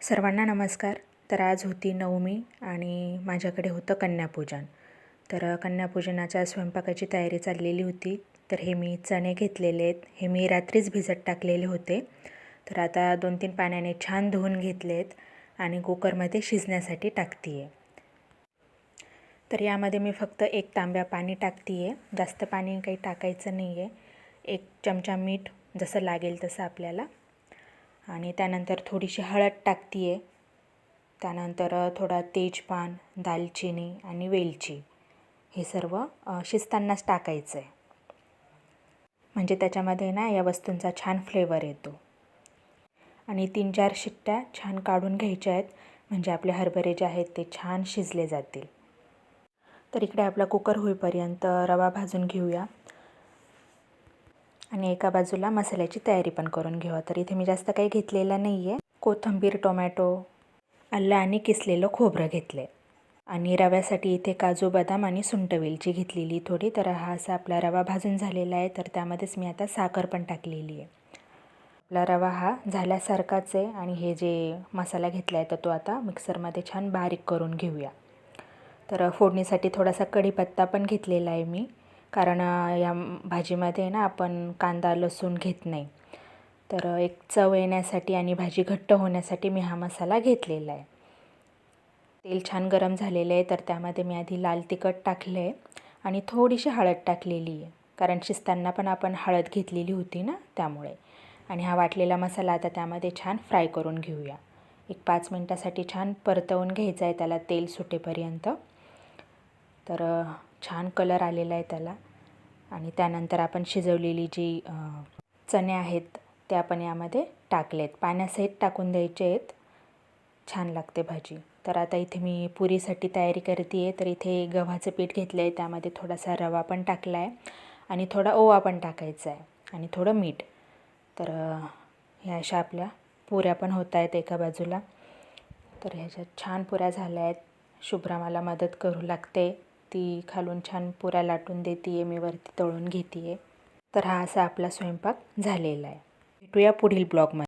सर्वांना नमस्कार. तर आज होती नवमी आणि माझ्याकडे होतं कन्यापूजन. तर कन्यापूजनाच्या स्वयंपाकाची तयारी चाललेली होती. तर हे मी चणे घेतलेले आहेत. हे मी रात्रीच भिजत टाकलेले होते. तर आता 2-3 पाण्याने छान धुवून घेतले आहेत आणि कुकरमध्ये शिजण्यासाठी टाकते आहे. तर यामध्ये मी फक्त 1 तांब्या पाणी टाकते आहे. जास्त पाणी काही टाकायचं नाही आहे. 1 चमचा मीठ जसं लागेल तसं आपल्याला, आणि त्यानंतर थोडीशी हळद टाकते आहे. त्यानंतर थोडा तेजपान, दालचिनी आणि वेलची हे सर्व शिजतानाच टाकायचं आहे. म्हणजे त्याच्यामध्ये ना या वस्तूंचा छान फ्लेवर येतो. आणि 3-4 शिट्ट्या छान काढून घ्यायच्या आहेत, म्हणजे आपले हरभरे जे आहेत ते छान शिजले जातील. तर इकडे आपला कुकर होईपर्यंत रवा भाजून घेऊया आणि एका बाजूला मसाल्याची तयारी पण करून घेऊया. तर इथे मी जास्त काही घेतलेलं नाही आहे. कोथिंबीर, टोमॅटो, आलं आणि किसलेलं खोबरं घेतले आणि रव्यासाठी इथे काजू, बदाम आणि सुंठ वेलची घेतलेली थोडी. तर हा असा आपला रवा भाजून झालेला आहे. तर त्यामध्येच मी आता साखर पण टाकलेली आहे. आपला रवा हा झाल्यासारखाच आहे आणि हे जे मसाला घेतला आहे तर तो आता मिक्सरमध्ये छान बारीक करून घेऊया. तर फोडणीसाठी थोडासा कढीपत्ता पण घेतलेला आहे मी, कारण या भाजीमध्ये ना आपण कांदा लसूण घेत नाही. तर एक चव येण्यासाठी आणि भाजी घट्ट होण्यासाठी मी हा मसाला घेतलेला आहे. तेल छान गरम झालेलं आहे. तर त्यामध्ये मी आधी लाल तिखट टाकलं आहे आणि थोडीशी हळद टाकलेली आहे, कारण शिजताना पण आपण हळद घेतलेली होती ना, त्यामुळे. आणि हा वाटलेला मसाला आता त्यामध्ये छान फ्राय करून घेऊया. 5 मिनटासाठी छान परतवून घ्यायचा आहे त्याला, तेल सुटेपर्यंत. तर छान कलर आलेला आहे त्याला. आणि त्यानंतर आपण शिजवलेली जी चणे आहेत ते आपण यामध्ये टाकलेत. पाण्यासहित टाकून द्यायचे आहेत, छान लागते भाजी. तर आता इथे मी पुरीसाठी तयारी करते आहे. तर इथे गव्हाचं पीठ घेतलं आहे, त्यामध्ये थोडासा रवा पण टाकला आहे आणि थोडा ओवा पण टाकायचा आहे आणि थोडं मीठ. तर ह्या अशा आपल्या पुऱ्या पण होत आहेत एका बाजूला. तर ह्याच्यात छान पुऱ्या झाल्या आहेत. शुभ्रा मला मदत करू लागते, ती खालून छान पुऱ्या लाटून देते आहे, मी वरती तळून घेते आहे. तर हा असा आपला स्वयंपाक झालेला आहे. भेटूया पुढील ब्लॉगमध्ये.